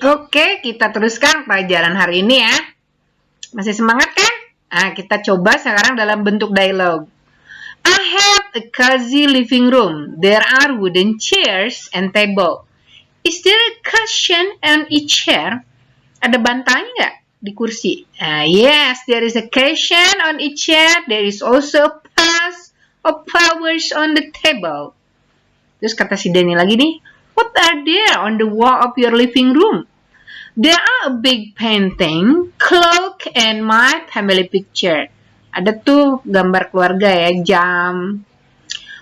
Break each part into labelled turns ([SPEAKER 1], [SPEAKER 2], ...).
[SPEAKER 1] Oke, kita teruskan pelajaran hari ini ya. Masih semangat kan? Nah, kita coba sekarang dalam bentuk dialog. I have a cozy living room. There are wooden chairs and table. Is there a cushion on each chair? Ada bantalnya nggak di kursi? Yes, there is a cushion on each chair. There is also a vase of flowers on the table. Terus kata si Denny lagi nih, what are there on the wall of your living room? There are a big painting, clock, and my family picture. Ada tuh gambar keluarga ya, jam.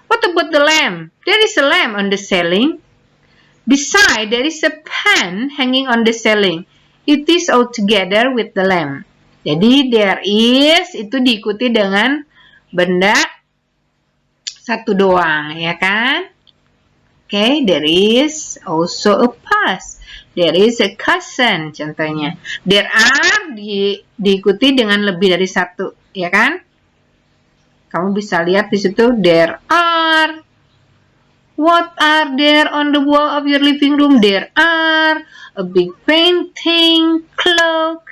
[SPEAKER 1] What about the lamp? There is a lamp on the ceiling. Beside, there is a pen hanging on the ceiling. It is all together with the lamp. Jadi there is itu diikuti dengan benda satu doang, ya kan? Okay, there is also a vase. There is a cushion, contohnya. There are diikuti dengan lebih dari satu, ya kan? Kamu bisa lihat di situ, there are. What are there on the wall of your living room? There are a big painting, clock,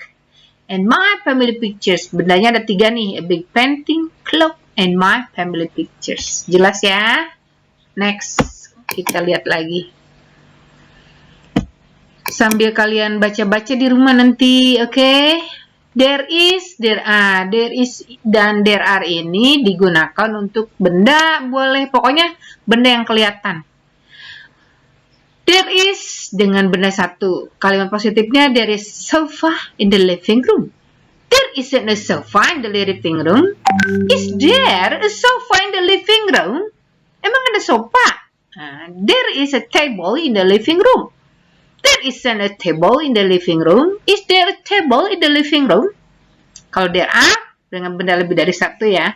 [SPEAKER 1] and my family pictures. Bendanya ada 3 nih, a big painting, clock, and my family pictures. Jelas ya? Next. Kita lihat lagi. Sambil kalian baca-baca di rumah nanti, oke? There is, dan there are ini digunakan untuk benda, boleh pokoknya benda yang kelihatan. There is dengan benda satu. Kalimat positifnya, there is sofa in the living room. There isn't a sofa in the living room. Is there a sofa in the living room? Emang ada sofa? There is a table in the living room. There isn't a table in the living room. Is there a table in the living room? Kalau there are, dengan benda lebih dari satu ya.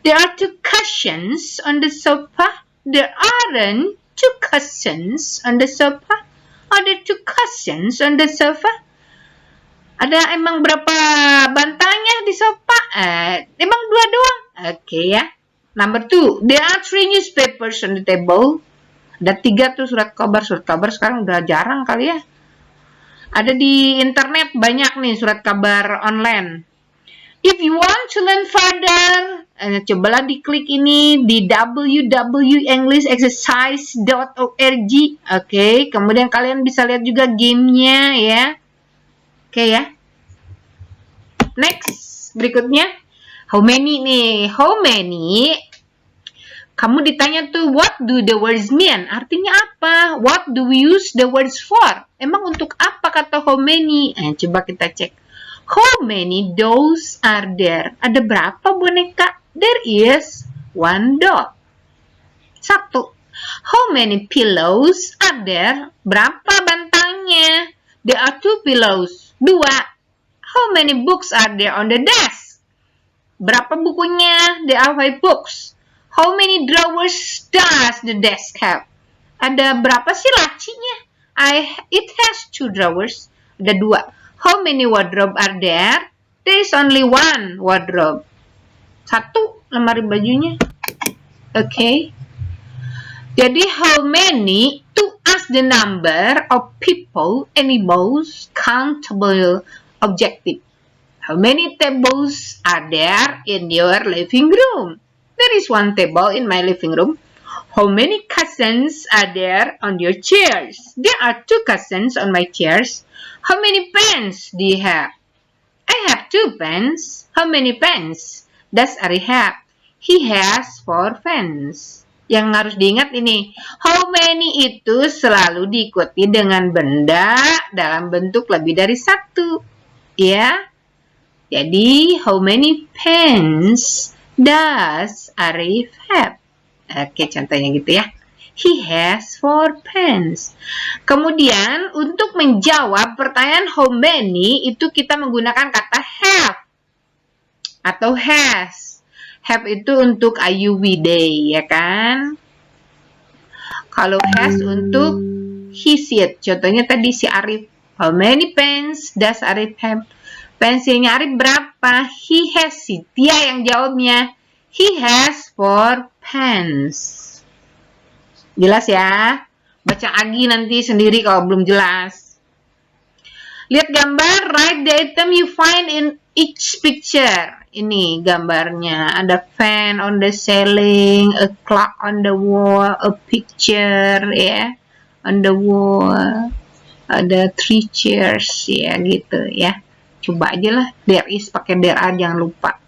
[SPEAKER 1] There are 2 cushions on the sofa. There aren't 2 cushions on the sofa. Are there 2 cushions on the sofa? Ada emang berapa bantalnya di sofa? Emang 2 doang? Oke ya. Number 2, there are 3 newspapers on the table. Ada 3 tuh surat kabar sekarang udah jarang kali ya. Ada di internet banyak nih surat kabar online. If you want to learn further, cobalah diklik ini di www.englishexercise.org. Oke, kemudian kalian bisa lihat juga gamenya ya. Oke ya. Next, berikutnya. How many nih? How many? Kamu ditanya tuh, what do the words mean? Artinya apa? What do we use the words for? Emang untuk apa kata how many? Coba kita cek. How many dolls are there? Ada berapa boneka? There is 1 doll. 1. How many pillows are there? Berapa bantalnya? There are 2 pillows. 2. How many books are there on the desk? Berapa bukunya? There are 5 books. How many drawers does the desk have? Ada berapa sih lacinya? It has 2 drawers. Ada 2. How many wardrobe are there? There is only 1 wardrobe. 1 lemari bajunya. Okay. Jadi how many to ask the number of people, animals, countable, objective. How many tables are there in your living room? There is 1 table in my living room. How many cushions are there on your chairs? There are 2 cushions on my chairs. How many pens do you have? I have 2 pens. How many pens does Ari have? He has 4 pens. Yang harus diingat ini, how many itu selalu diikuti dengan benda dalam bentuk lebih dari 1. Ya. Jadi, how many pens does Arif have? Oke, contohnya gitu ya. He has 4 pens. Kemudian, untuk menjawab pertanyaan how many, itu kita menggunakan kata have atau has. Have itu untuk Ayu Widey, ya kan? Kalau has untuk his it. Contohnya tadi si Arif. How many pens does Arif have? Pensilnya Arif berapa? He has, si Tia yang jawabnya. He has 4 pens. Jelas ya? Baca lagi nanti sendiri kalau belum jelas. Lihat gambar, write the item you find in each picture. Ini gambarnya, ada fan on the ceiling, a clock on the wall, a picture ya, on the wall, ada 3 chairs ya gitu ya. Coba aja lah, there is pakai there are, jangan lupa.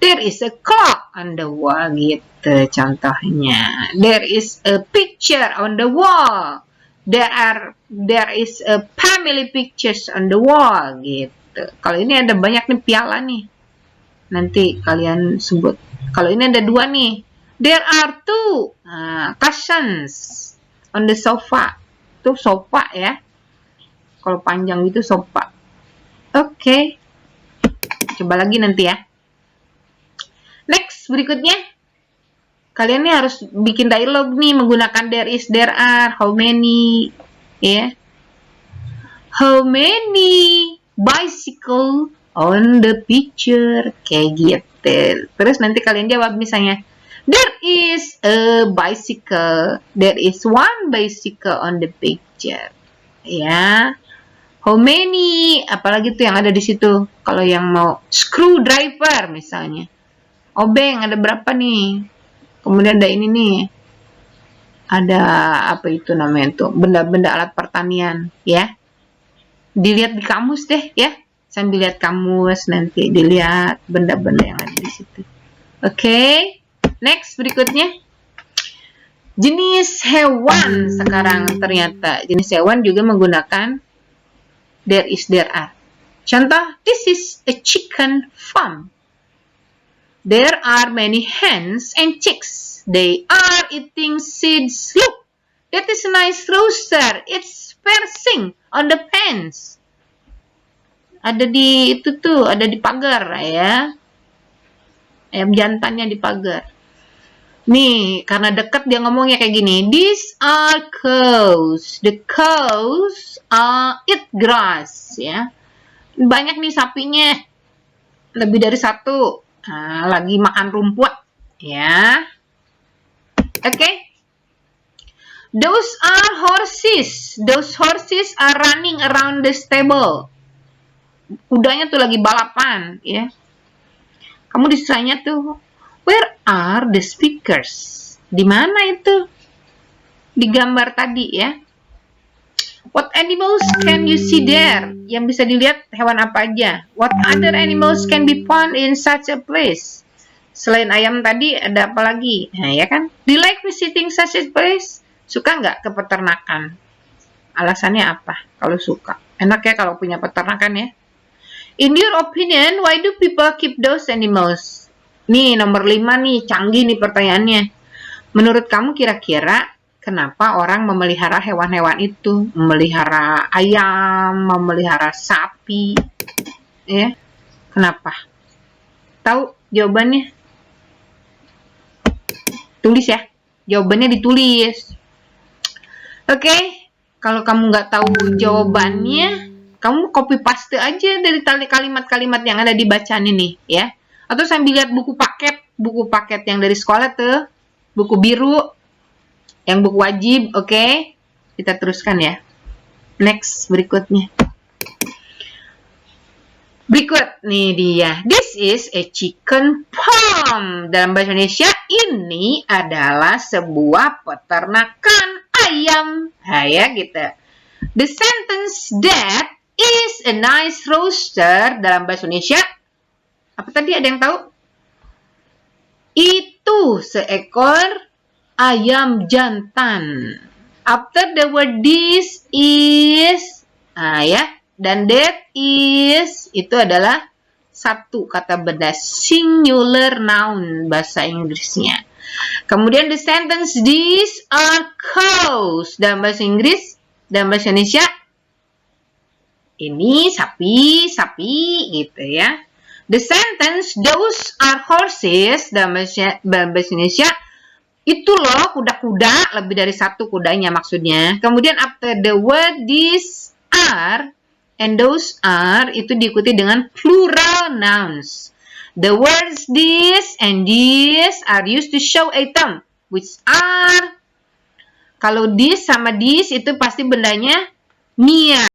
[SPEAKER 1] There is a clock on the wall gitu contohnya. There is a picture on the wall. There is a family pictures on the wall gitu. Kalau ini ada banyak nih piala nih. Nanti kalian sebut. Kalau ini ada 2 nih. There are 2 cushions on the sofa. Itu sofa ya. Kalau panjang gitu sofa. Oke. Coba lagi nanti ya. Next, berikutnya. Kalian nih harus bikin dialog nih menggunakan there is, there are, how many, ya. How many bicycle on the picture, kayak gitu. Terus nanti kalian jawab misalnya, there is a bicycle, there is 1 bicycle on the picture, ya. How many, apalagi tuh yang ada di situ. Kalau yang mau screwdriver misalnya, obeng ada berapa nih? Kemudian ada ini nih, ada apa itu namanya tuh, benda-benda alat pertanian, ya. Dilihat di kamus deh, ya. Sambil lihat kamus, nanti dilihat benda-benda yang ada di situ. Oke, next berikutnya. Jenis hewan sekarang ternyata. Jenis hewan juga menggunakan there is, there are. Contoh, this is a chicken farm. There are many hens and chicks. They are eating seeds. Look, that is a nice rooster. It's perching on the fence. Ada di itu tuh, ada di pagar ya. Ayam jantannya di pagar. Nih, karena deket dia ngomongnya kayak gini. These are cows. The cows eat grass ya. Banyak nih sapinya. Lebih dari 1. Nah, lagi makan rumput ya. Oke. Those are horses. Those horses are running around the stable. Kudanya tuh lagi balapan ya. Kamu disanya tuh, where are the speakers? Di mana itu? Di gambar tadi ya. What animals can you see there? Yang bisa dilihat hewan apa aja? What other animals can be found in such a place? Selain ayam tadi, ada apa lagi? Nah, ya kan? Do you like visiting such a place? Suka nggak ke peternakan? Alasannya apa? Kalau suka. Enak ya kalau punya peternakan ya. In your opinion, why do people keep those animals? Nih, nomor 5 nih, canggih nih pertanyaannya. Menurut kamu kira-kira kenapa orang memelihara hewan-hewan itu? Memelihara ayam, memelihara sapi. Ya. Kenapa? Tahu jawabannya? Tulis ya. Jawabannya ditulis. Oke. Kalau kamu nggak tahu jawabannya, kamu copy paste aja dari kalimat-kalimat yang ada di bacaan ini, ya. Atau sambil lihat buku paket yang dari sekolah tuh, buku biru, yang buku wajib, oke? Kita teruskan ya. Next, berikutnya. Berikut, nih dia. This is a chicken farm. Dalam bahasa Indonesia, ini adalah sebuah peternakan ayam. Nah, ya gitu. The sentence that is a nice rooster dalam bahasa Indonesia. Apa tadi, ada yang tahu? Itu seekor ayam jantan. After the word this is, ya, dan that is itu adalah satu kata benda, singular noun bahasa Inggrisnya. Kemudian the sentence these are cows dalam bahasa Inggris, dalam bahasa Indonesia ini sapi gitu ya. The sentence those are horses dalam bahasa Indonesia itu loh kuda-kuda, lebih dari 1 kudanya maksudnya. Kemudian after the word these are and those are itu diikuti dengan plural nouns. The words this and this are used to show a term which are. Kalau this sama this itu pasti bendanya near.